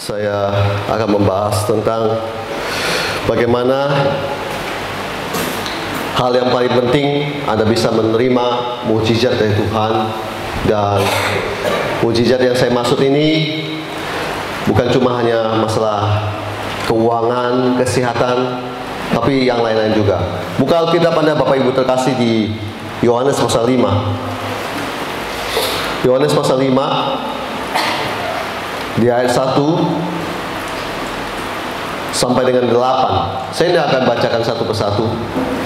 Saya akan membahas tentang bagaimana hal yang paling penting Anda bisa menerima mukjizat dari Tuhan. Dan mukjizat yang saya maksud ini bukan cuma hanya masalah keuangan, kesehatan, tapi yang lain-lain juga. Buka Alkitab Anda Bapak Ibu terkasih di Yohanes pasal 5. Yohanes pasal 5 di ayat 1 sampai dengan 8. Saya tidak akan bacakan satu persatu.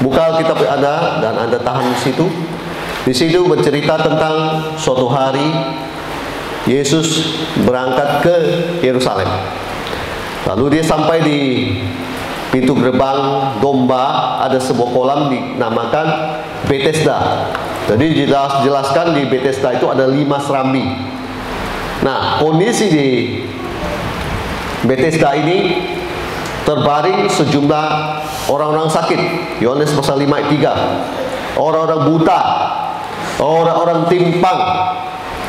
Buka Alkitab Anda dan Anda tahan di situ. Di situ bercerita tentang suatu hari Yesus berangkat ke Yerusalem. Lalu dia sampai di pintu gerbang domba, ada sebuah kolam dinamakan Bethesda. Jadi dijelaskan di Bethesda itu ada 5 serambi. Nah, kondisi di Bethesda ini terbaring sejumlah orang-orang sakit. Yohanes pasal 5 ayat 3. Orang-orang buta, orang-orang timpang,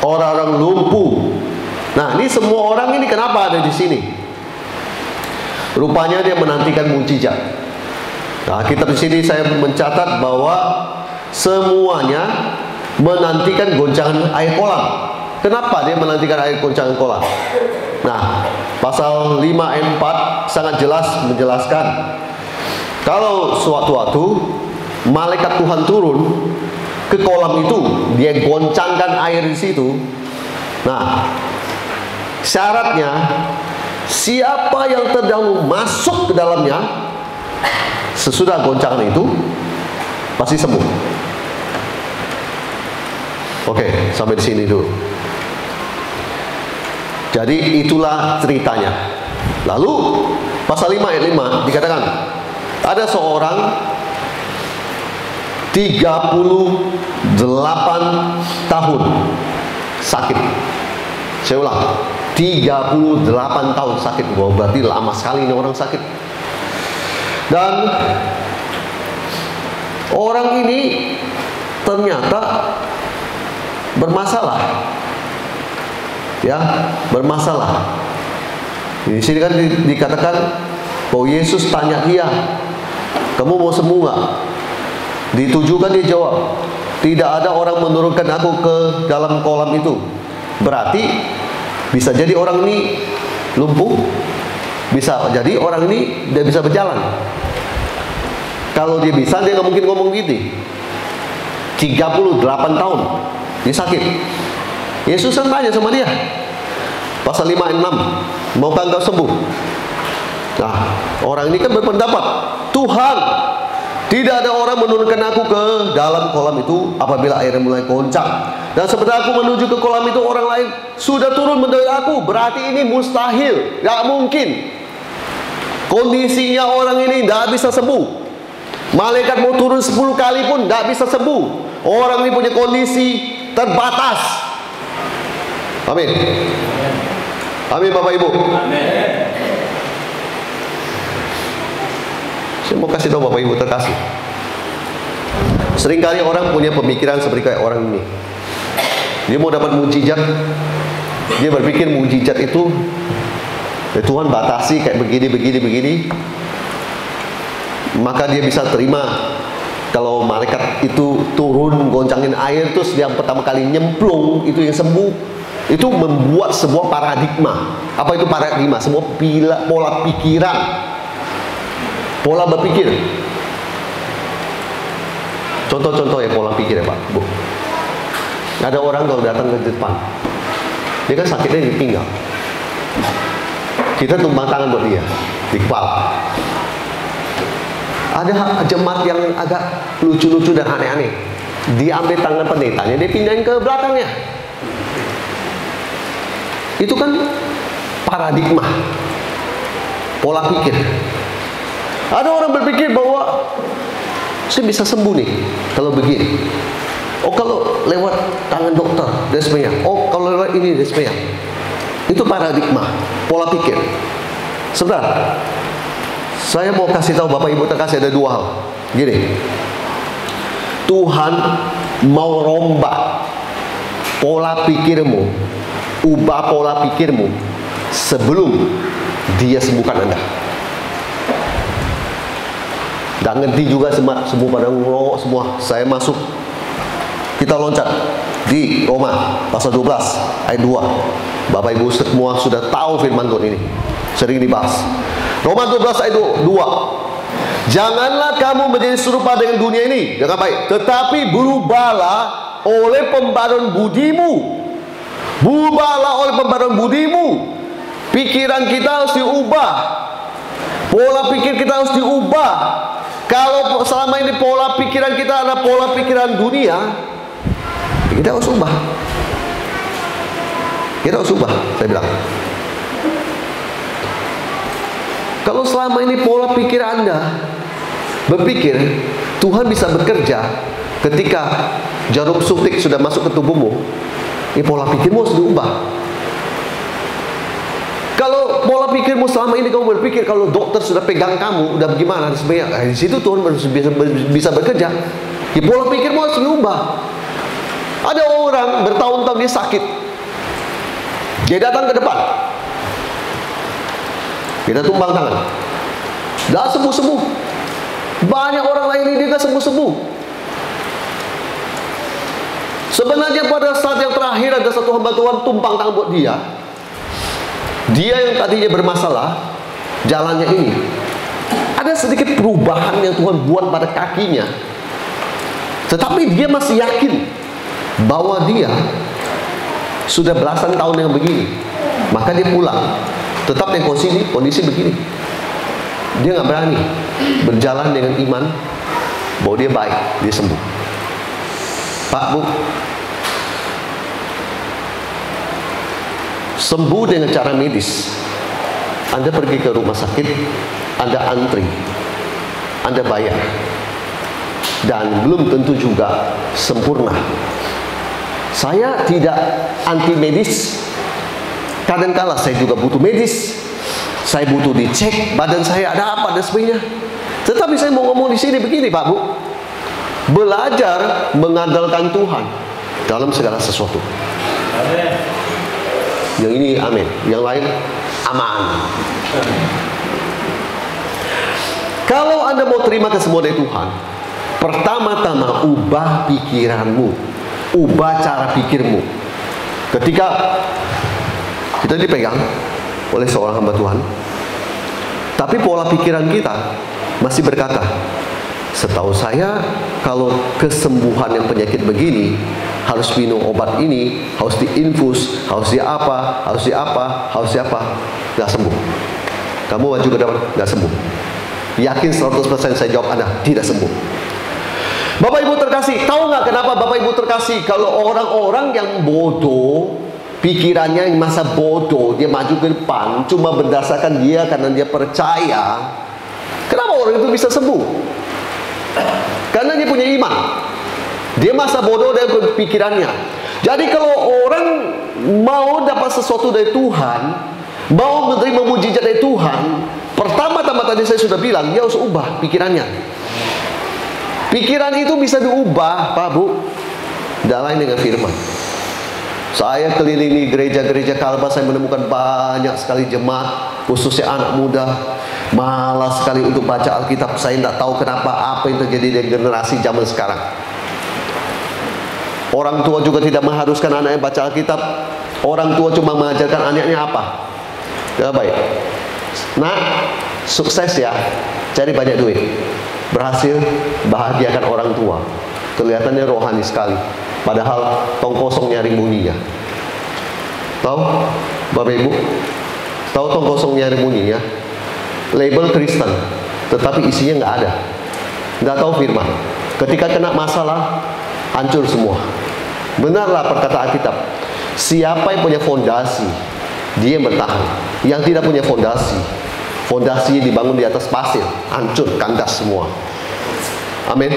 orang-orang lumpuh. Nah, ini semua orang ini kenapa ada di sini? Rupanya dia menantikan mukjizat. Nah, kitab di sini saya mencatat bahwa semuanya menantikan goncangan air kolam. Kenapa dia menantikan air goncangan kolam? Nah, pasal 5 ayat 4 sangat jelas menjelaskan kalau suatu waktu malaikat Tuhan turun ke kolam itu, dia goncangkan air di situ. Nah, syaratnya siapa yang terdahulu masuk ke dalamnya sesudah goncangan itu pasti sembuh. Oke, sampai di sini dulu. Jadi itulah ceritanya. Lalu pasal 5 ayat 5 dikatakan ada seorang 38 tahun sakit. Saya ulang, 38 tahun sakit. Wow, berarti lama sekali ini orang sakit. Dan orang ini ternyata bermasalah. Ya, bermasalah. Di sini kan dikatakan bahwa Yesus tanya dia, "Kamu mau sembuh nggak?" Ditujukan dia jawab, "Tidak ada orang menurunkan aku ke dalam kolam itu." Berarti bisa jadi orang ini lumpuh, bisa jadi orang ini tidak bisa berjalan. Kalau dia bisa, dia nggak mungkin ngomong gitu. 38 tahun dia sakit. Yesus kan tanya sama dia, pasal 5 ayat 6, "Maukah engkau sembuh?" Nah, orang ini kan berpendapat, "Tuhan, tidak ada orang menurunkan aku ke dalam kolam itu apabila airnya mulai goncang. Dan sebentar aku menuju ke kolam itu, orang lain sudah turun mendorong aku." Berarti ini mustahil, gak mungkin. Kondisinya orang ini gak bisa sembuh. Malaikat mau turun 10 kali pun gak bisa sembuh. Orang ini punya kondisi terbatas. Amin. Amin Bapak Ibu. Amin. Saya mau kasih tahu Bapak Ibu terkasih, seringkali orang punya pemikiran seperti kayak orang ini. Dia mau dapat mukjizat, dia berpikir mukjizat itu ya Tuhan batasi kayak begini, maka dia bisa terima kalau malaikat itu turun goncangin air, terus dia pertama kali nyemplung itu yang sembuh. Itu membuat sebuah paradigma. Apa itu paradigma? Sebuah pola pikiran, pola berpikir. Contoh-contoh ya pola pikir ya Pak, Bu. Ada orang kalau datang ke depan, dia kan sakitnya di pinggang, kita tumpang tangan buat dia di kepala. Ada jemaat yang agak lucu-lucu dan aneh-aneh, diambil tangan pendetanya, dia pindahin ke belakangnya. Itu kan paradigma, pola pikir. Ada orang berpikir bahwa saya bisa sembuh nih kalau begini. Oh, kalau lewat tangan dokter dan sebagainya. Oh, kalau lewat ini dan sebagainya. Itu paradigma, pola pikir. Sebentar, saya mau kasih tahu Bapak Ibu terkasih ada 2 hal. Gini, Tuhan mau rombak pola pikirmu, ubah pola pikirmu sebelum dia sembuhkan Anda. Dan ngerti juga semua pada ngerokok semua. Saya masuk, kita loncat di Roma pasal 12 ayat 2. Bapak Ibu semua sudah tahu firman Tuhan ini, sering dibahas. Roma 12 ayat 2. Janganlah kamu menjadi serupa dengan dunia ini dengan baik, tetapi berubahlah oleh pembaruan budimu. Berubahlah oleh pembaruan budimu. Pikiran kita harus diubah. Pola pikir kita harus diubah. Kalau selama ini pola pikiran kita adalah pola pikiran dunia, kita harus ubah. Kita harus ubah, saya bilang. Kalau selama ini pola pikir Anda berpikir Tuhan bisa bekerja ketika jarum suntik sudah masuk ke tubuhmu, ini pola pikirmu harus diubah. Kalau pola pikirmu selama ini kamu berpikir kalau dokter sudah pegang kamu, udah bagaimana sebenarnya, di situ Tuhan bisa bekerja. Ya, pola pikirmu harus diubah. Ada orang bertahun-tahun dia sakit, dia datang ke depan, kita tumbang tangan, dah sembuh-sembuh. Banyak orang lain ini dia sembuh-sembuh. Sebenarnya pada saat yang terakhir ada satu hamba Tuhan tumpang tangan buat dia. Dia yang tadinya bermasalah, jalannya ini, ada sedikit perubahan yang Tuhan buat pada kakinya. Tetapi dia masih yakin bahwa dia sudah belasan tahun yang begini. Maka dia pulang. Tetap yang kondisi begini. Dia nggak berani berjalan dengan iman bahwa dia baik, dia sembuh. Pak, Bu, sembuh dengan cara medis. Anda pergi ke rumah sakit, Anda antri, Anda bayar, dan belum tentu juga sempurna. Saya tidak anti medis. Kadang-kala saya juga butuh medis. Saya butuh dicek badan saya ada apa dan sebagainya. Tetapi saya mau ngomong di sini begini, Pak, Bu. Belajar mengandalkan Tuhan dalam segala sesuatu. Yang ini amin, yang lain aman. Kalau Anda mau terima kesemua dari Tuhan, pertama-tama ubah pikiranmu, ubah cara pikirmu. Ketika kita dipegang oleh seorang hamba Tuhan, tapi pola pikiran kita masih berkata, setahu saya kalau kesembuhan yang penyakit begini harus minum obat ini, harus diinfus, harus di apa, harus di apa, harus di apa, nggak sembuh. Kamu maju ke depan, nggak sembuh. Yakin 100% saya jawab Anda tidak sembuh. Bapak Ibu terkasih, tahu nggak kenapa Bapak Ibu terkasih? Kalau orang-orang yang bodoh, pikirannya yang masa bodoh, dia maju ke depan cuma berdasarkan dia karena dia percaya. Kenapa orang itu bisa sembuh? Karena dia punya iman. Dia masa bodoh dari pikirannya. Jadi kalau orang mau dapat sesuatu dari Tuhan, mau menerima mujizat dari Tuhan, pertama-tama tadi saya sudah bilang, dia harus ubah pikirannya. Pikiran itu bisa diubah, Pak, Bu, tidak lain dengan firman. Saya kelilingi gereja-gereja Kalbar, saya menemukan banyak sekali jemaat, khususnya anak muda, malas sekali untuk baca Alkitab. Saya tidak tahu kenapa, apa yang terjadi dengan generasi zaman sekarang. Orang tua juga tidak mengharuskan anaknya baca Alkitab. Orang tua cuma mengajarkan anaknya apa? Ya, baik. Nah, sukses ya, cari banyak duit, berhasil bahagiakan orang tua. Kelihatannya rohani sekali, padahal tong kosong nyari bunyinya. Tahu, Bapak Ibu? Tahu tong kosong nyari bunyinya? Label Kristen, tetapi isinya nggak ada. Nggak tahu firman. Ketika kena masalah, hancur semua. Benarlah perkataan Alkitab, siapa yang punya fondasi, dia yang bertahan. Yang tidak punya fondasi, fondasinya dibangun di atas pasir, hancur, kandas semua. Amin.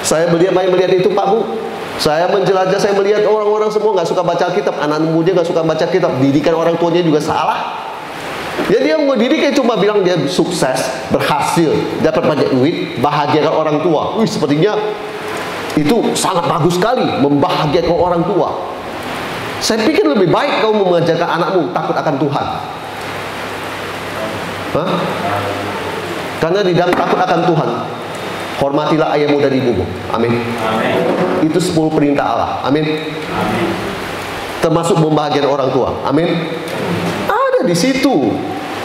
Saya melihat itu, Pak, Bu. Saya menjelajah, saya melihat orang-orang semua nggak suka baca Alkitab, anak muda nggak suka baca Alkitab, didikan orang tuanya juga salah. Jadi yang mendidiknya cuma bilang dia sukses, berhasil, dapat banyak duit, bahagiakan orang tua. Sepertinya itu sangat bagus sekali, membahagiakan orang tua. Saya pikir lebih baik kau mengajarkan anakmu takut akan Tuhan. Hah? Karena di dalam takut akan Tuhan, hormatilah ayahmu dan ibumu. Amin. Itu 10 perintah Allah. Amin. Termasuk membahagiakan orang tua. Amin. Ada di situ.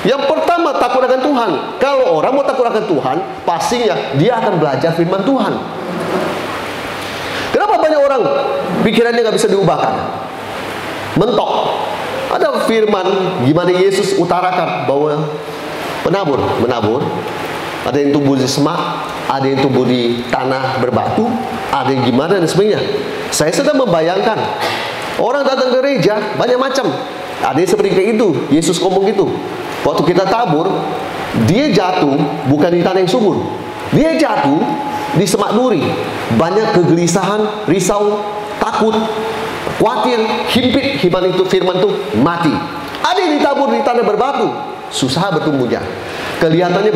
Yang pertama, takut akan Tuhan. Kalau orang mau takut akan Tuhan, pastinya dia akan belajar firman Tuhan. Kenapa banyak orang pikirannya nggak bisa diubahkan? Mentok. Ada firman gimana Yesus utarakan bahwa menabur. Ada yang tumbuh di semak, ada yang tumbuh di tanah berbatu, ada yang gimana dan sebagainya. Saya sedang membayangkan orang datang ke gereja banyak macam. Ada yang seperti kayak itu. Yesus ngomong gitu. Waktu kita tabur, dia jatuh bukan di tanah yang subur. Dia jatuh di semak duri. Banyak kegelisahan, risau, takut, khawatir, himpit. Firman itu mati. Ada yang ditabur di tanah berbatu, susah bertumbuhnya. Kelihatannya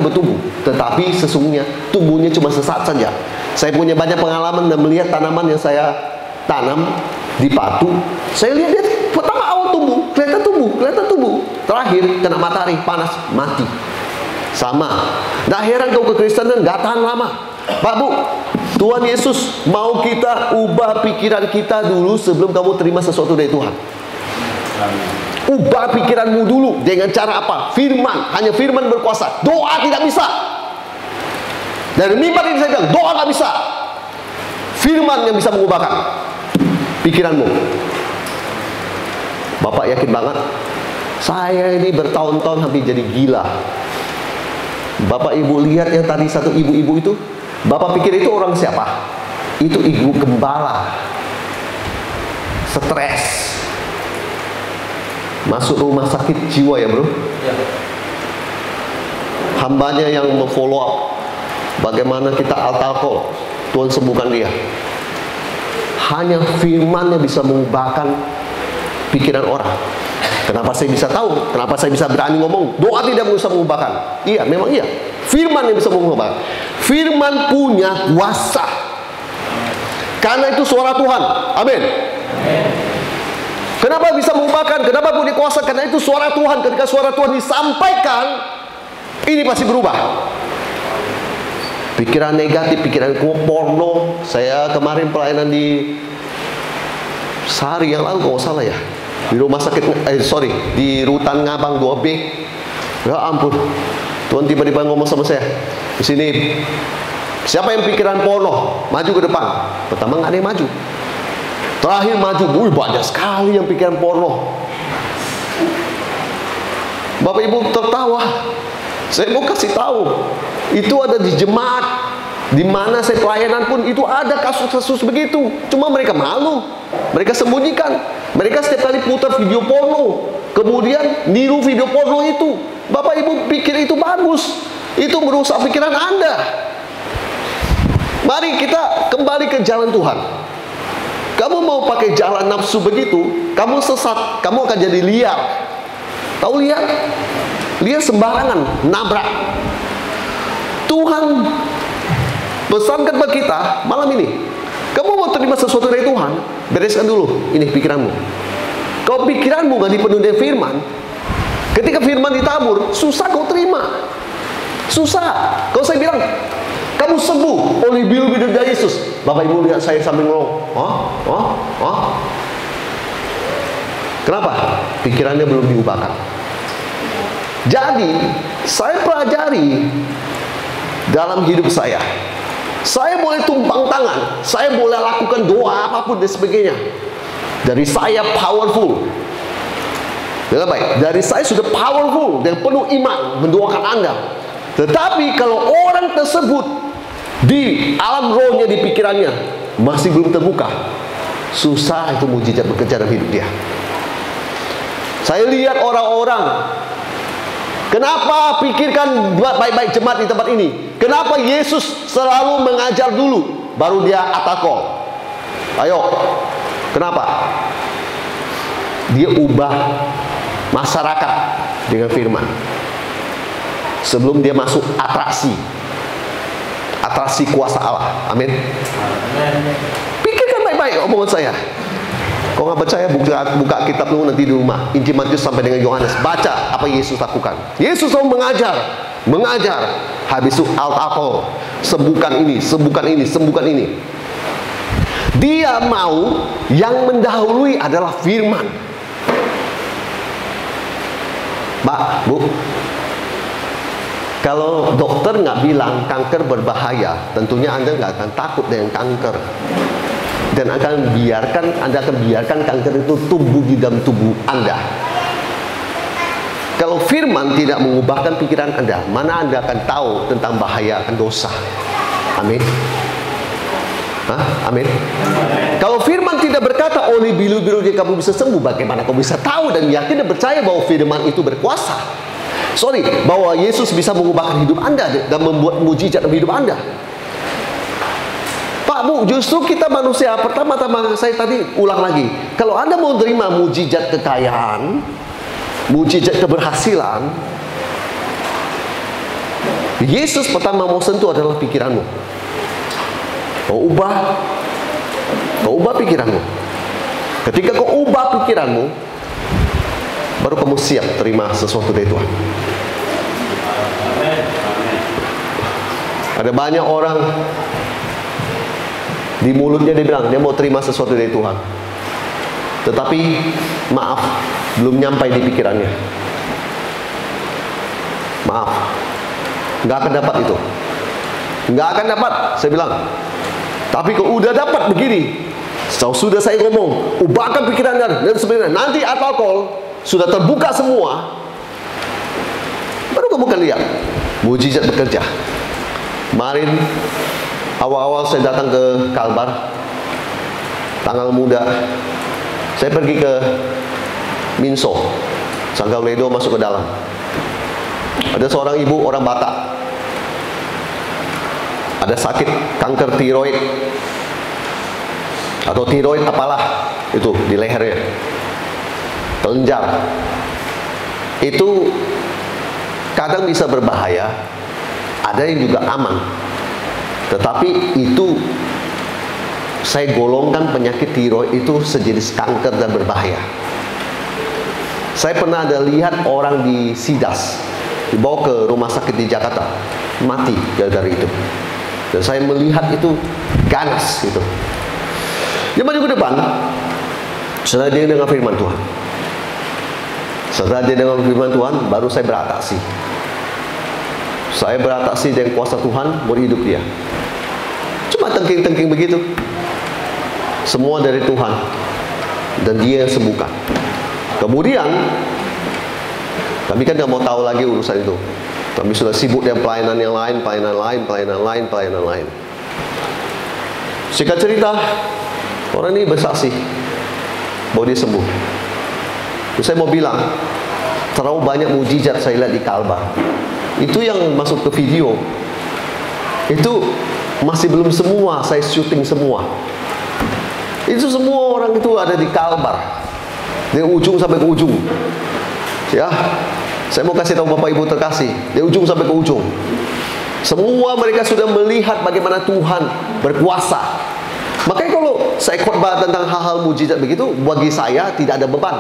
bertumbuh, tetapi sesungguhnya tumbuhnya cuma sesaat saja. Saya punya banyak pengalaman dan melihat tanaman yang saya tanam di batu. Saya lihat dia pertama awal kelihatan tumbuh, terakhir kena matahari panas mati. Sama. Nah, heran kau kekristenan nggak tahan lama. Pak Bu, Tuhan Yesus mau kita ubah pikiran kita dulu sebelum kamu terima sesuatu dari Tuhan. Ubah pikiranmu dulu. Dengan cara apa? Firman. Hanya firman berkuasa. Doa tidak bisa. Dari mimbar ini saya bilang, doa nggak bisa. Firman yang bisa mengubahkan pikiranmu. Bapak yakin banget, saya ini bertahun-tahun hampir jadi gila. Bapak ibu lihat yang tadi satu ibu-ibu itu, bapak pikir itu orang siapa? Itu ibu gembala. Stres. Masuk rumah sakit jiwa ya bro. Hambanya yang memfollow up bagaimana kita alkohol, Tuhan sembuhkan dia. Hanya firman yang bisa mengubahkan pikiran orang. Kenapa saya bisa tahu? Kenapa saya bisa berani ngomong? Doa tidak bisa mengubahkan. Iya, memang iya. Firman yang bisa mengubahkan. Firman punya kuasa. Karena itu suara Tuhan. Amin. Kenapa bisa mengubahkan? Kenapa punya kuasa? Karena itu suara Tuhan. Ketika suara Tuhan disampaikan, ini pasti berubah. Pikiran negatif, pikiran porno. Saya kemarin pelayanan di sehari yang lalu kalau salah ya, di rumah sakit, di Rutan Ngabang 2B. Ya ampun, Tuhan tiba-tiba ngomong sama saya, di sini siapa yang pikiran porno, maju ke depan. Pertama nggak ada yang maju. Terakhir maju, banyak sekali yang pikiran porno. Bapak Ibu tertawa. Saya mau kasih tahu, itu ada di jemaat, di mana saya pelayanan pun itu ada kasus-kasus begitu. Cuma mereka malu, mereka sembunyikan. Mereka setiap kali putar video porno, kemudian niru video porno itu. Bapak Ibu pikir itu bagus, itu merusak pikiran Anda. Mari kita kembali ke jalan Tuhan. Kamu mau pakai jalan nafsu begitu, kamu sesat, kamu akan jadi liar. Tahu liar? Liar sembarangan, nabrak. Tuhan pesankan kepada kita malam ini, kamu mau terima sesuatu dari Tuhan, bereskan dulu ini pikiranmu. Kalau pikiranmu gak dipenuhi dengan firman, ketika firman ditabur, susah kau terima. Susah. Kalau saya bilang, kamu sembuh oleh biru-biru dari Yesus, Bapak Ibu lihat saya sambil ngomong, kenapa? Pikirannya belum diubahkan. Jadi, saya pelajari dalam hidup saya. Saya boleh tumpang tangan, saya boleh lakukan doa apapun dan sebagainya. Dari saya powerful. Dengar baik, dari saya sudah powerful dan penuh iman mendoakan Anda. Tetapi kalau orang tersebut di alam rohnya, di pikirannya masih belum terbuka, susah itu mujizat bekerja dalam hidup dia. Saya lihat orang-orang, kenapa pikirkan baik-baik jemaat di tempat ini? Kenapa Yesus selalu mengajar dulu, baru dia atakol? Ayo, kenapa? Dia ubah masyarakat dengan firman. Sebelum dia masuk atraksi kuasa Allah. Amin. Pikirkan baik-baik omongan saya. Kalau nggak percaya, buka kitab lu nanti di rumah, Injil Matius sampai dengan Yohanes, baca apa Yesus lakukan. Yesus selalu mengajar. Habis itu alkohol, sembuhkan ini, sembuhkan ini, sembuhkan ini. Dia mau yang mendahului adalah firman. Pak, Bu, kalau dokter nggak bilang kanker berbahaya, tentunya Anda nggak akan takut dengan kanker. Dan Anda akan biarkan kanker itu tumbuh di dalam tubuh Anda. Kalau firman tidak mengubahkan pikiran Anda, mana Anda akan tahu tentang bahaya akan dosa. Amin. Amin. Kalau firman tidak berkata oleh bilu-bilunya kamu bisa sembuh, bagaimana kamu bisa tahu dan yakin dan percaya bahwa firman itu berkuasa? Bahwa Yesus bisa mengubahkan hidup Anda dan membuat mujizat dalam hidup Anda. Pak, Bu, justru kita manusia. Pertama-tama saya tadi ulang lagi, kalau Anda mau terima mujizat kekayaan, mujizat keberhasilan, Yesus pertama mau sentuh adalah pikiranmu. Kau ubah pikiranmu. Ketika kau ubah pikiranmu, baru kamu siap terima sesuatu dari Tuhan. Ada banyak orang di mulutnya dia bilang dia mau terima sesuatu dari Tuhan, tetapi maaf, belum nyampai di pikirannya. Maaf, nggak akan dapat itu. Nggak akan dapat, saya bilang. Tapi kalau udah dapat begini, sudah saya ngomong, ubahkan pikiran dan sebenarnya nanti alkohol sudah terbuka semua, baru kamu akan lihat mujizat bekerja. Kemarin awal-awal saya datang ke Kalbar, tanggal muda, saya pergi ke Minso, Sanggauledo, masuk ke dalam. Ada seorang ibu, orang Batak, ada sakit kanker tiroid atau tiroid apalah itu di lehernya, kelenjar. Itu kadang bisa berbahaya, ada yang juga aman. Tetapi itu saya golongkan penyakit tiroid itu sejenis kanker dan berbahaya. Saya pernah ada lihat orang di Sidas, dibawa ke rumah sakit di Jakarta, mati gara-gara itu. Dan saya melihat itu ganas gitu. Dia maju ke depan, setelah dia dengar firman Tuhan. Setelah dia dengar firman Tuhan, baru saya beratraksi. Saya beratraksi dengan kuasa Tuhan, mau hidup dia. Cuma tengking-tengking begitu. Semua dari Tuhan. Dan dia yang sembuhkan. Kemudian, kami kan gak mau tahu lagi urusan itu. Kami sudah sibuk dengan pelayanan yang lain, pelayanan lain. Singkat cerita, orang ini bersaksi bahwa dia sembuh. Terus saya mau bilang, terlalu banyak mujizat saya lihat di Kalbar. Itu yang masuk ke video. Itu masih belum semua saya syuting semua. Itu semua orang itu ada di Kalbar, dari ujung sampai ke ujung. Ya, saya mau kasih tahu Bapak Ibu terkasih, dari ujung sampai ke ujung. Semua mereka sudah melihat bagaimana Tuhan berkuasa. Makanya kalau saya khotbah tentang hal-hal mujizat begitu, bagi saya tidak ada beban.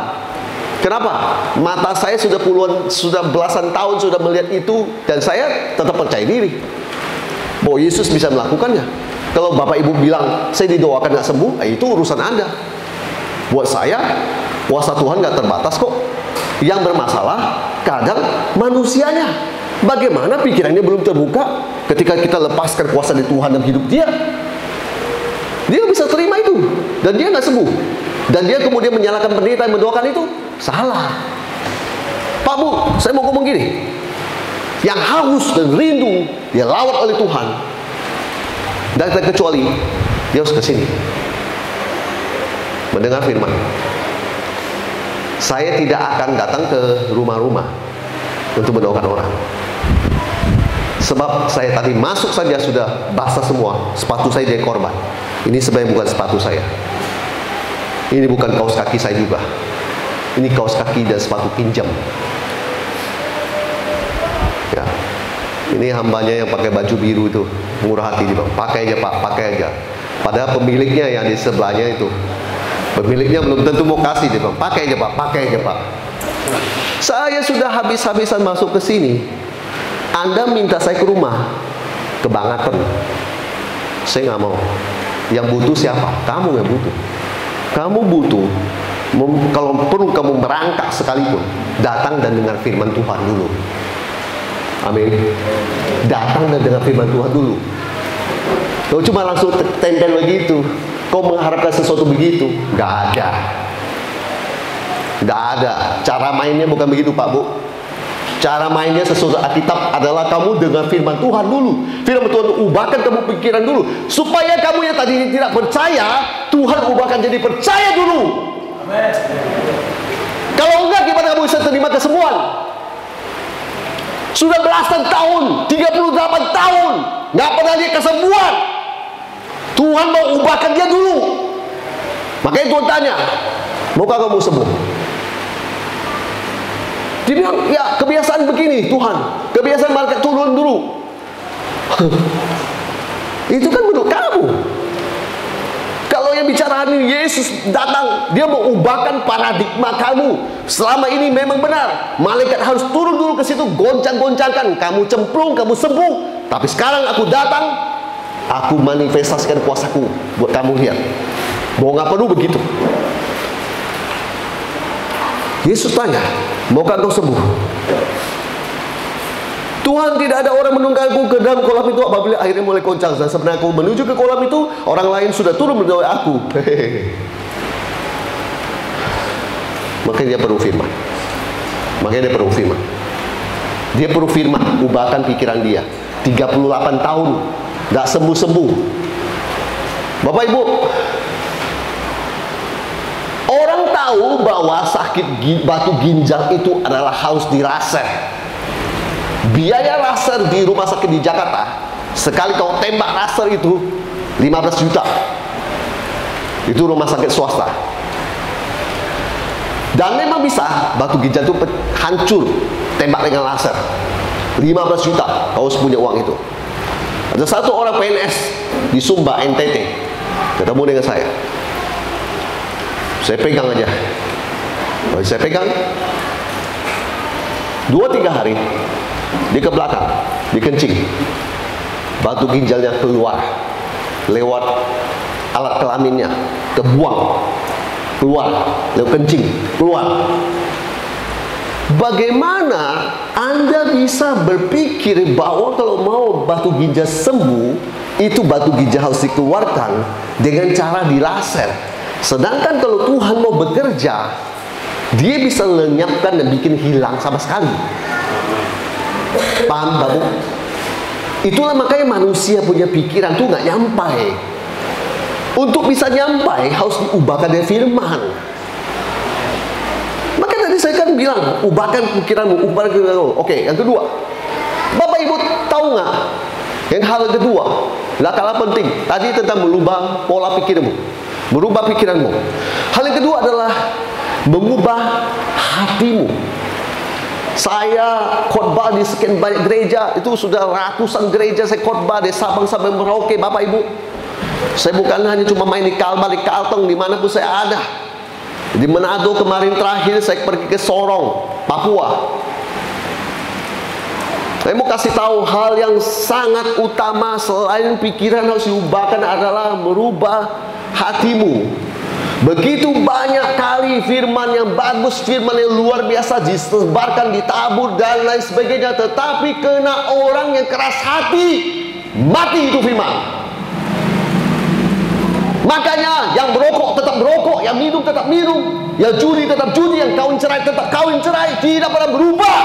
Kenapa? Mata saya sudah belasan tahun sudah melihat itu, dan saya tetap percaya diri bahwa Yesus bisa melakukannya. Kalau Bapak Ibu bilang saya didoakan gak sembuh, itu urusan Anda. Buat saya, kuasa Tuhan gak terbatas kok. Yang bermasalah kadang manusianya. Bagaimana pikirannya belum terbuka ketika kita lepaskan kuasa dari Tuhan dalam hidup dia. Dia bisa terima itu, dan dia gak sembuh. Dan dia kemudian menyalahkan pendeta yang mendoakan itu. Salah. Pak, Bu, saya mau ngomong gini. Yang haus dan rindu dia lawat oleh Tuhan, dan terkecuali dia harus ke sini mendengar firman. Saya tidak akan datang ke rumah-rumah untuk mendoakan orang. Sebab saya tadi masuk saja sudah basah semua. Sepatu saya jadi korban. Ini sebenarnya bukan sepatu saya. Ini bukan kaos kaki saya juga. Ini kaos kaki dan sepatu pinjam. Ya. Ini hambanya yang pakai baju biru itu, murah hati dia. Pakai aja Pak, pakai aja. Padahal pemiliknya yang di sebelahnya itu Pemiliknya belum tentu mau kasih, dia bilang, pakai aja Pak, pakai aja Pak. Saya sudah habis-habisan masuk ke sini, Anda minta saya ke rumah, kebangetan. Saya nggak mau. Yang butuh siapa? Kamu yang butuh. Kamu butuh, kalau perlu kamu merangkak sekalipun, datang dan dengar firman Tuhan dulu. Amin. Datang dan dengar firman Tuhan dulu. Kau cuma langsung tempel begitu, kau mengharapkan sesuatu begitu, nggak ada. Nggak ada. Cara mainnya bukan begitu Pak Bu. Cara mainnya sesuatu Alkitab adalah kamu dengar firman Tuhan dulu. Firman Tuhan ubahkan kamu pikiran dulu, supaya kamu yang tadi tidak percaya, Tuhan ubahkan jadi percaya dulu. Amen. Kalau enggak, gimana kamu bisa terima kesembuhan? Sudah belasan tahun, 38 tahun, nggak pernah dia kesembuhan. Tuhan mau ubahkan dia dulu. Makanya Tuhan tanya, maukah kamu sembuh? Dia bilang, ya kebiasaan begini Tuhan, kebiasaan malaikat turun dulu. Itu kan menurut kamu. Kalau yang bicara ini Yesus datang, dia mau ubahkan paradigma kamu. Selama ini memang benar, malaikat harus turun dulu ke situ, goncang-goncangkan, kamu cemplung, kamu sembuh. Tapi sekarang aku datang, aku manifestasikan kuasaku buat kamu lihat. Mau nggak perlu begitu. Yesus tanya, maukah kau sembuh? Tuhan, tidak ada orang menungganku ke dalam kolam itu apabila akhirnya mulai goncang. Dan sebenarnya aku menuju ke kolam itu, orang lain sudah turun mendoai aku. Makanya dia perlu firman. Makanya dia perlu firman. Dia perlu firman, ubahkan pikiran dia. 38 tahun gak sembuh-sembuh. Bapak Ibu, orang tahu bahwa sakit batu ginjal itu adalah harus diraser. Biaya laser di rumah sakit di Jakarta, sekali kau tembak laser itu 15 juta. Itu rumah sakit swasta. Dan memang bisa batu ginjal itu hancur tembak dengan laser. 15 juta kau harus punya uang itu. Ada satu orang PNS di Sumba, NTT, ketemu dengan saya. Saya pegang aja. Kalau saya pegang 2-3 hari, dia ke belakang, dikencing, batu ginjalnya keluar lewat alat kelaminnya, kebuang, keluar lewat kencing, keluar. Bagaimana Anda bisa berpikir bahwa kalau mau batu ginjal sembuh, itu batu ginjal harus dikeluarkan dengan cara dilaser? Sedangkan kalau Tuhan mau bekerja, dia bisa lenyapkan dan bikin hilang sama sekali. Paham Bapak? Itulah makanya manusia punya pikiran tuh nggak nyampai. Untuk bisa nyampai harus diubahkan dengan firman. Maka tadi saya kan bilang, ubahkan pikiranmu, ubahkan pikiranmu. Oke, yang kedua, Bapak Ibu tahu nggak? Yang hal kedua, lah kalah penting. Tadi tentang merubah pola pikirmu, merubah pikiranmu. Hal yang kedua adalah mengubah hatimu. Saya khotbah di sekian banyak gereja, itu sudah ratusan gereja saya khotbah dari Sabang sampai Merauke, Bapak Ibu. Saya bukan hanya cuma main di Kalbar, di Kalteng, dimanapun saya ada. Di Manado kemarin terakhir saya pergi ke Sorong, Papua. Saya mau kasih tahu hal yang sangat utama selain pikiran harus diubahkan adalah merubah hatimu. Begitu banyak kali firman yang bagus, firman yang luar biasa disebarkan, ditabur dan lain sebagainya, tetapi kena orang yang keras hati, mati itu firman. Makanya yang merokok tetap merokok, yang minum tetap minum, yang judi tetap judi, yang kawin cerai tetap kawin cerai, tidak pernah berubah.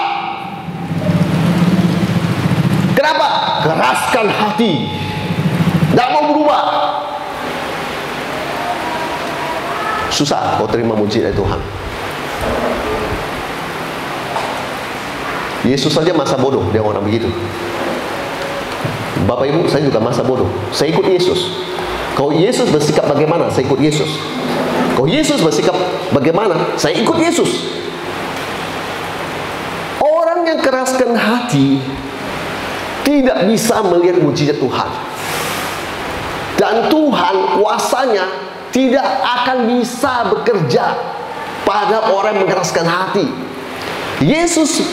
Kenapa? Keraskan hati, tidak mau berubah. Susah kau terima mujizat dari Tuhan. Yesus saja masa bodoh, dia orang begitu. Bapak Ibu, saya juga masa bodoh. Saya ikut Yesus. Kalau Yesus bersikap bagaimana, saya ikut Yesus. Kalau Yesus bersikap bagaimana, saya ikut Yesus. Orang yang keraskan hati tidak bisa melihat mujizat Tuhan. Dan Tuhan kuasanya tidak akan bisa bekerja pada orang yang mengeraskan hati. Yesus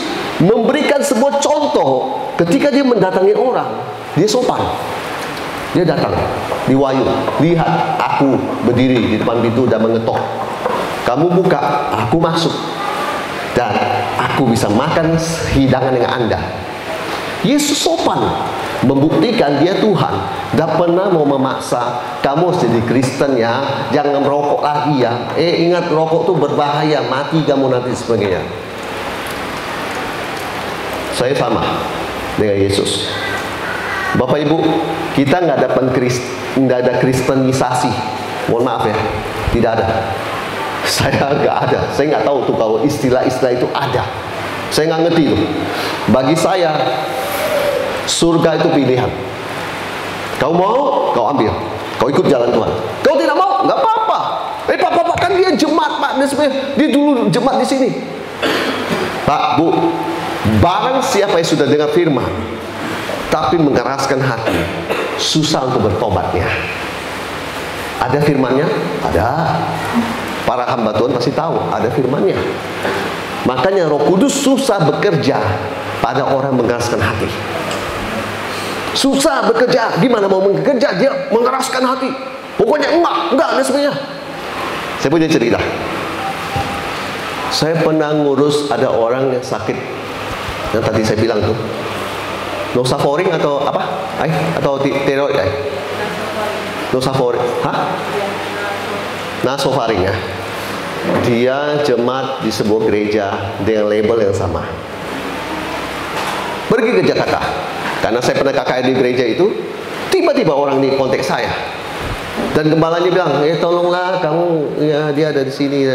memberikan sebuah contoh ketika dia mendatangi orang. Dia sopan. Dia datang di Wahyu, lihat aku berdiri di depan pintu dan mengetok. Kamu buka, aku masuk, dan aku bisa makan hidangan dengan Anda. Yesus sopan, membuktikan dia Tuhan. Dan pernah mau memaksa kamu jadi Kristen ya, jangan merokok lagi ya. Ingat rokok tuh berbahaya, mati kamu nanti sebagainya. Saya sama dengan Yesus. Bapak Ibu, kita nggak ada kristenisasi. Mohon maaf ya, tidak ada. Saya nggak ada. Saya nggak tahu tuh kalau istilah-istilah itu ada. Saya nggak ngerti tuh. Bagi saya, surga itu pilihan. Kau mau, kau ambil. Kau ikut jalan Tuhan. Kau tidak mau, nggak apa-apa. Pak, kan dia jemaat, Pak. Dia dulu jemaat di sini. Pak, Bu, barang siapa yang sudah dengar firman, tapi mengeraskan hati, susah untuk bertobatnya. Ada firmannya? Ada. Para hamba Tuhan pasti tahu, ada firmannya. Makanya Roh Kudus susah bekerja pada orang mengeraskan hati. Susah bekerja. Gimana mau bekerja? Dia mengeraskan hati. Pokoknya enggak sebenarnya. Saya punya cerita. Saya pernah ngurus ada orang yang sakit, yang tadi saya bilang tuh, nosofaring atau apa? Atau tiroid? Nosofaring. Nasofaring ya. Dia jemaat di sebuah gereja dengan label yang sama. Pergi ke Jakarta, karena saya pernah KKR di gereja itu. Tiba-tiba orang ini kontak saya, dan gembalanya bilang, tolonglah kamu, ya dia ada di sini.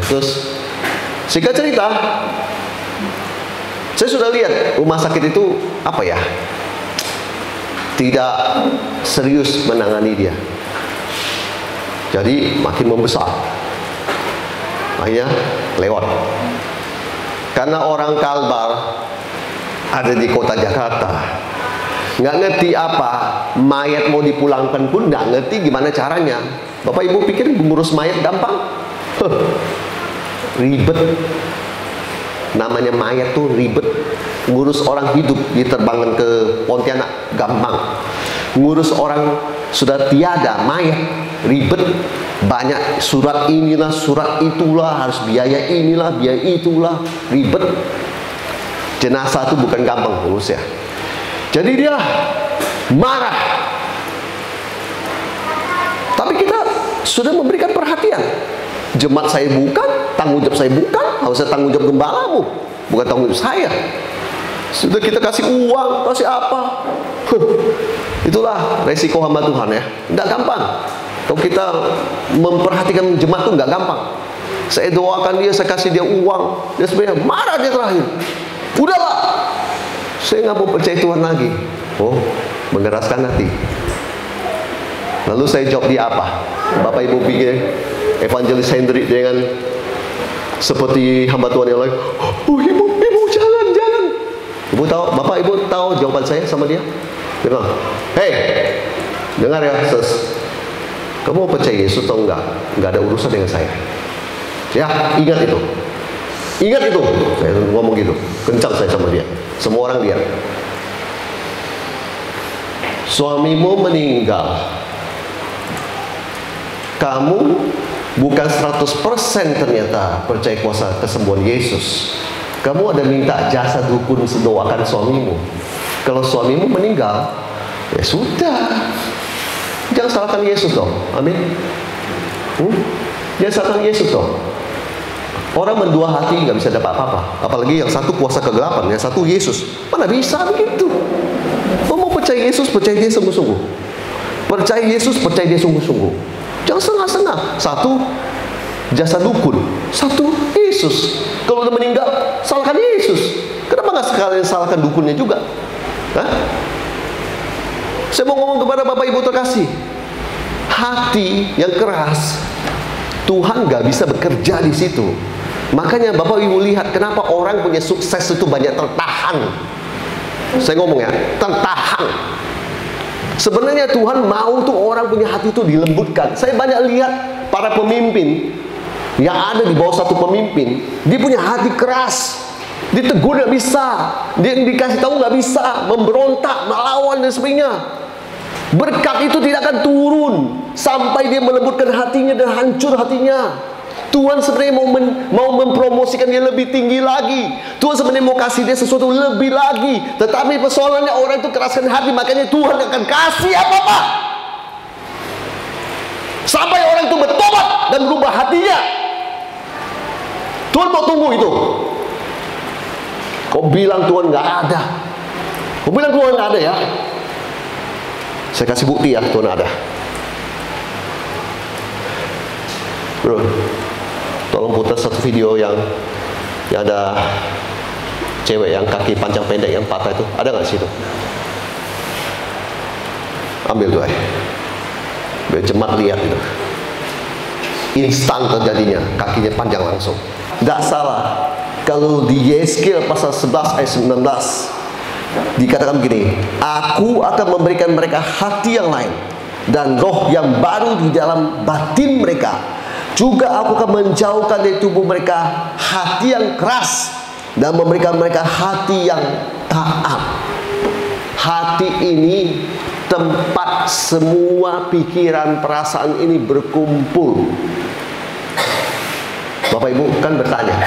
Terus singkat cerita, saya sudah lihat rumah sakit itu apa ya, tidak serius menangani dia. Jadi makin membesar. Akhirnya lewat. Karena orang Kalbar ada di kota Jakarta, nggak ngerti apa mayat mau dipulangkan pun nggak ngerti gimana caranya. Bapak Ibu pikir mengurus mayat gampang? Ribet. Namanya mayat tuh ribet. Ngurus orang hidup diterbangkan ke Pontianak gampang. Ngurus orang sudah tiada mayat ribet. Banyak surat inilah, surat itulah, harus biaya inilah, biaya itulah, ribet. Jenazah itu bukan gampang urus ya. Jadi dia marah. Tapi kita sudah memberikan perhatian. Jemaat saya bukan, tanggung jawab saya bukan, harusnya tanggung jawab gembalamu, bukan tanggung jawab saya. Sudah kita kasih uang, kasih apa? Itulah resiko hamba Tuhan ya. Nggak gampang. Kalau kita memperhatikan jemaat itu nggak gampang. Saya doakan dia, saya kasih dia uang, dia sebenarnya marah dia terakhir. Udahlah, saya nggak mau percaya Tuhan lagi. Oh, mengeraskan hati. Lalu saya jawab dia apa? Bapak Ibu pikir Evangelis Hendrik dengan seperti hamba Tuhan yang lain, oh ibu jangan. Ibu tahu, Bapak Ibu tahu jawaban saya sama dia? Dia bilang, hey, dengar ya, kamu mau percaya Yesus atau enggak? Enggak ada urusan dengan saya. Ya, ingat itu. Ingat itu. Saya ngomong gitu. Kencang saya sama dia. Semua orang lihat. Suamimu meninggal. Kamu bukan 100% ternyata percaya kuasa kesembuhan Yesus. Kamu ada minta jasa dukun doakan suamimu. Kalau suamimu meninggal, ya sudah. Jangan salahkan Yesus dong. Amin. Jangan salahkan Yesus dong. Orang berdua hati nggak bisa dapat apa-apa. Apalagi yang satu kuasa kegelapan, yang satu Yesus. Mana bisa begitu? Mau percaya Yesus, percaya dia sungguh-sungguh. Percaya Yesus, percaya dia sungguh-sungguh. Jangan setengah-setengah. Satu jasa dukun, satu Yesus. Kalau udah meninggal, salahkan Yesus. Kenapa nggak sekalian salahkan dukunnya juga? Saya mau ngomong kepada Bapak Ibu terkasih, hati yang keras Tuhan nggak bisa bekerja di situ. Makanya Bapak Ibu lihat kenapa orang punya sukses itu banyak tertahan. Saya ngomong ya, tertahan. Sebenarnya Tuhan mau tuh orang punya hati itu dilembutkan. Saya banyak lihat para pemimpin yang ada di bawah satu pemimpin, dia punya hati keras. Ditegur nggak bisa, dia dikasih tahu nggak bisa, memberontak, melawan dan sebagainya. Berkat itu tidak akan turun sampai dia melembutkan hatinya dan hancur hatinya. Tuhan sebenarnya mau mempromosikan dia lebih tinggi lagi. Tuhan sebenarnya mau kasih dia sesuatu lebih lagi. Tetapi persoalannya orang itu keraskan hati, makanya Tuhan akan kasih apa-apa sampai orang itu bertobat dan berubah hatinya. Tuhan mau tunggu itu. Kau bilang Tuhan nggak ada, kau bilang Tuhan nggak ada ya. Saya kasih bukti ya, Tuhan ada. Bro, tolong putar satu video yang ada cewek yang kaki panjang pendek yang patah itu. Ada nggak sih itu? Ambil tuh biar jemaat lihat itu. Instan terjadinya, kakinya panjang langsung. Tidak salah kalau di Yeskel pasal 11 ayat 19 dikatakan begini, aku akan memberikan mereka hati yang lain dan roh yang baru di dalam batin mereka. Juga aku akan menjauhkan dari tubuh mereka hati yang keras dan memberikan mereka hati yang taat. Hati ini tempat semua pikiran perasaan ini berkumpul. Bapak Ibu kan bertanya,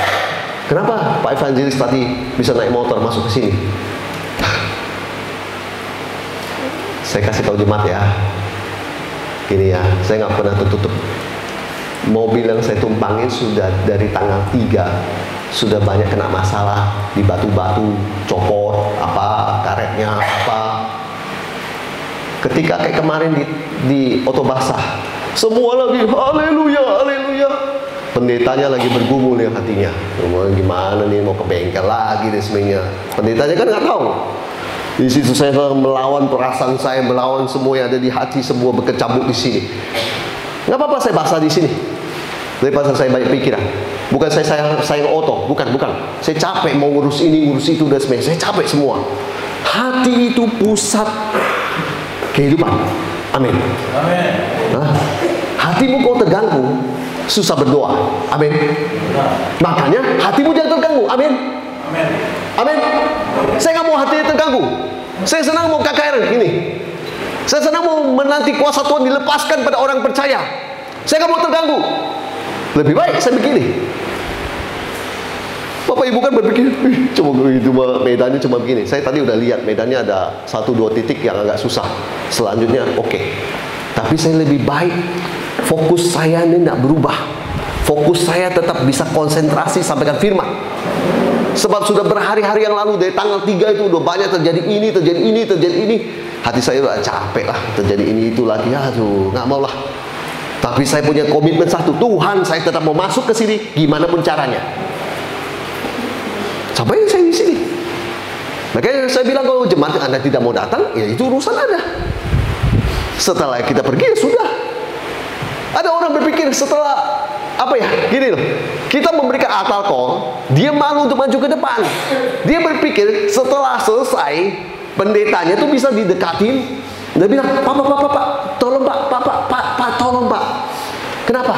kenapa Pak Evangelis tadi bisa naik motor masuk ke sini? Saya kasih tahu jemaat ya, gini ya, saya nggak pernah tutup. Mobil yang saya tumpangin sudah dari tanggal 3 sudah banyak kena masalah di batu-batu, copot apa, karetnya apa. Ketika kayak kemarin di Otobasah, semua lagi haleluya, haleluya. Pendetanya lagi bergumul ya hatinya. Gimana nih, mau ke bengkel lagi dan sebagainya. Pendetanya kan nggak tahu. Di situ saya melawan perasaan saya, melawan semua yang ada di hati, semua berkecamuk di sini. Nggak apa-apa saya basah di sini. Daripada saya banyak pikiran. Bukan saya otot, bukan. Saya capek mau ngurus ini, ngurus itu dan sebagainya. Saya capek semua. Hati itu pusat kehidupan. Amin. Amin. Nah, hatimu kau terganggu, susah berdoa. Amin. Makanya hatimu jangan terganggu. Amin. Amin. Amin. Saya nggak mau hatinya terganggu. Saya senang mau KKR ini. Saya senang mau menanti kuasa Tuhan dilepaskan pada orang percaya. Saya nggak mau terganggu. Lebih baik saya begini. Bapak Ibu kan berpikir, cuma itu medannya cuma begini. Saya tadi udah lihat medannya ada 1-2 titik yang agak susah. Selanjutnya oke. Tapi saya lebih baik fokus saya ini tidak berubah. Fokus saya tetap bisa konsentrasi sampaikan firman. Sebab sudah berhari-hari yang lalu dari tanggal 3 itu udah banyak terjadi ini, terjadi ini, terjadi ini. Hati saya udah capek lah, terjadi ini itu lagi. Aduh, nggak mau lah. Tapi saya punya komitmen satu, Tuhan, saya tetap mau masuk ke sini, gimana pun caranya. Sampai saya di sini. Makanya saya bilang kalau jemaat Anda tidak mau datang, ya itu urusan Anda. Setelah kita pergi, ya sudah. Ada orang berpikir setelah apa ya, gini loh, kita memberikan altar call, dia malu untuk maju ke depan. Dia berpikir setelah selesai, pendetanya itu bisa didekatin. Dia bilang, Pak, tolong Pak, tolong Pak. Kenapa?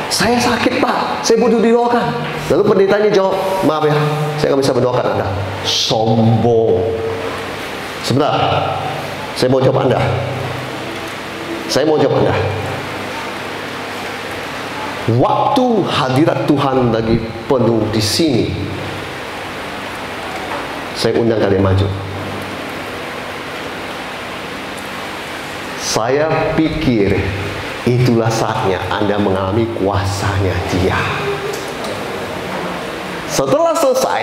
Saya sakit Pak, saya butuh didoakan. Lalu pendetanya jawab, maaf ya, saya nggak bisa mendoakan Anda. Sombong. Sebentar, saya mau jawab Anda. Waktu hadirat Tuhan lagi penuh di sini, saya undang kalian maju. Saya pikir itulah saatnya Anda mengalami kuasanya Dia. Setelah selesai,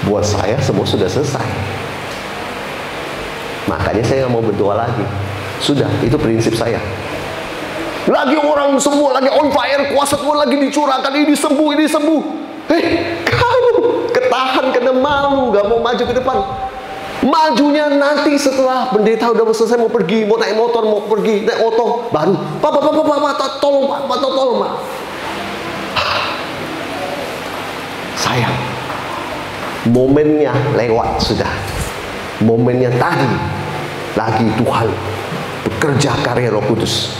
buat saya semua sudah selesai. Makanya saya nggak mau berdoa lagi. Sudah, itu prinsip saya. Lagi orang semua lagi on fire, kuasa Tuhan lagi dicurahkan, ini sembuh. Kamu ketahan karena malu, gak mau maju ke depan. Majunya nanti setelah pendeta udah selesai mau pergi, mau naik motor, mau pergi naik oto, baru Pak, tolong Pak. Sayang, momennya lewat sudah. Momennya tadi lagi Tuhan bekerja karya Roh Kudus.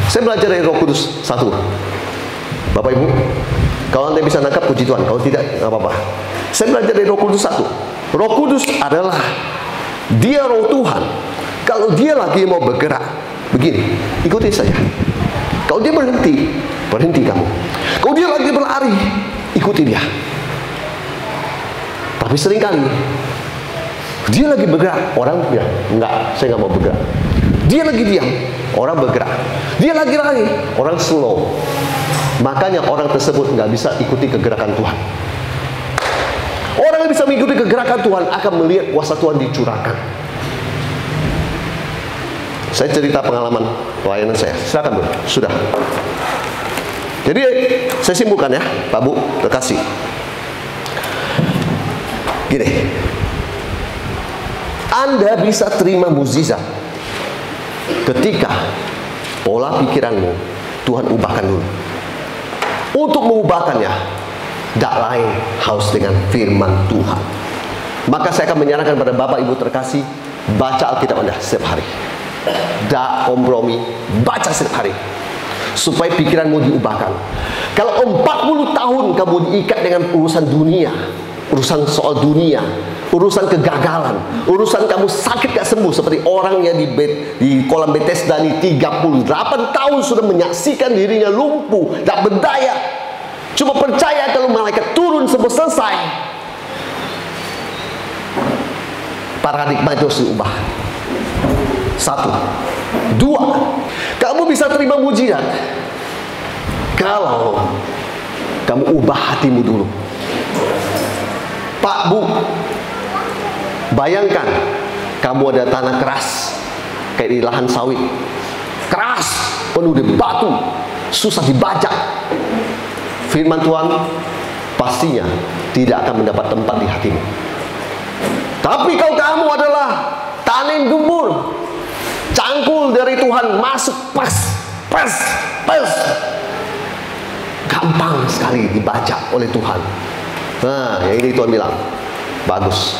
Saya belajar dari Roh Kudus satu. Bapak Ibu, kalau Anda bisa nangkap, puji Tuhan. Kalau tidak, nggak apa-apa. Saya belajar dari Roh Kudus satu. Roh Kudus adalah Dia Roh Tuhan. Kalau Dia lagi mau bergerak, begini, ikuti saya. Kalau Dia berhenti, berhenti kamu. Kalau Dia lagi berlari, ikuti Dia. Tapi seringkali Dia lagi bergerak, orang bilang, enggak, saya nggak mau bergerak. Dia lagi diam, orang bergerak. Dia lagi lari, orang slow. Makanya orang tersebut nggak bisa ikuti kegerakan Tuhan. Orang yang bisa mengikuti kegerakan Tuhan akan melihat kuasa Tuhan dicurahkan. Saya cerita pengalaman pelayanan saya. Silakan, Bu. Sudah. Jadi saya simpulkan ya, Pak Bu, terkasih. Gini, Anda bisa terima mukjizat ketika pola pikiranmu Tuhan ubahkan dulu. Untuk mengubahkannya, tidak lain harus dengan firman Tuhan. Maka saya akan menyarankan pada Bapak Ibu terkasih, baca Alkitab Anda setiap hari. Tidak kompromi, baca setiap hari, supaya pikiranmu diubahkan. Kalau 40 tahun kamu diikat dengan urusan dunia, urusan soal dunia, urusan kegagalan, urusan kamu sakit gak sembuh, seperti orang yang di kolam Bethesda ini 38 tahun sudah menyaksikan dirinya lumpuh, tak berdaya, cuma percaya kalau malaikat turun sebelum selesai. Paradigma itu harus diubah. Satu. Dua, kamu bisa terima mujizat kalau kamu ubah hatimu dulu. Pak, Bu, bayangkan kamu ada tanah keras kayak di lahan sawit, keras, penuh dengan batu, susah dibajak. Firman Tuhan pastinya tidak akan mendapat tempat di hatimu. Tapi kalau kamu adalah tanah yang gembur, cangkul dari Tuhan masuk, pas, gampang sekali dibaca oleh Tuhan. Nah, yang ini Tuhan bilang, bagus.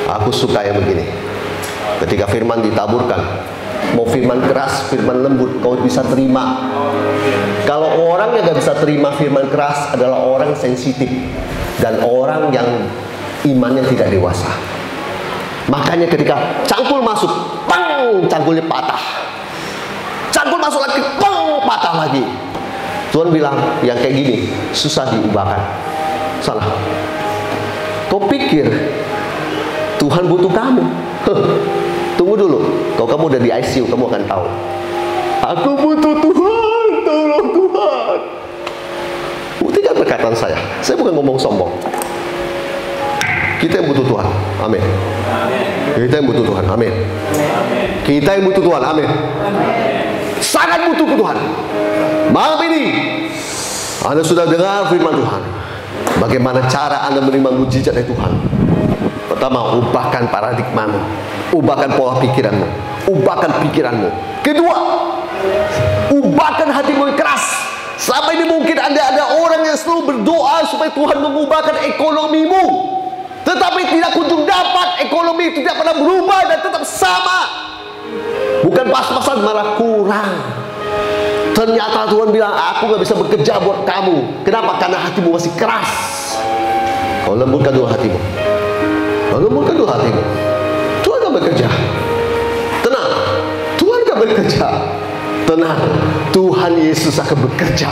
Aku suka yang begini. Ketika firman ditaburkan, mau firman keras, firman lembut, kau bisa terima. Kalau orang yang gak bisa terima firman keras adalah orang sensitif dan orang yang imannya tidak dewasa. Makanya ketika cangkul masuk, pang, cangkulnya patah. Cangkul masuk lagi, pang, patah lagi. Tuhan bilang, yang kayak gini susah diubahkan. Salah. Kau pikir Tuhan butuh kamu? Tunggu dulu. Kalau kamu udah di ICU, kamu akan tahu. Aku butuh Tuhan, tolong Tuhan. Buktikan perkataan saya. Saya bukan ngomong sombong. Kita yang butuh Tuhan. Amin. Kita yang butuh Tuhan. Amin. Kita yang butuh Tuhan. Amin. Sangat butuh Tuhan. Malam ini Anda sudah dengar firman Tuhan. Bagaimana cara Anda menerima mujizat dari Tuhan? Pertama, ubahkan paradigmamu, ubahkan pola pikiranmu, ubahkan pikiranmu. Kedua, ubahkan hatimu yang keras. Sampai ini mungkin ada orang yang selalu berdoa supaya Tuhan mengubahkan ekonomimu, tetapi tidak kunjung dapat. Ekonomi itu tidak pernah berubah dan tetap sama. Bukan pas-pasan, malah kurang. Ternyata Tuhan bilang, aku gak bisa bekerja buat kamu. Kenapa? Karena hatimu masih keras. Kau lembutkan dulu hatimu. Kau lembutkan dulu hatimu. Tuhan gak bekerja. Tenang, Tuhan gak bekerja. Tenang, Tuhan Yesus akan bekerja.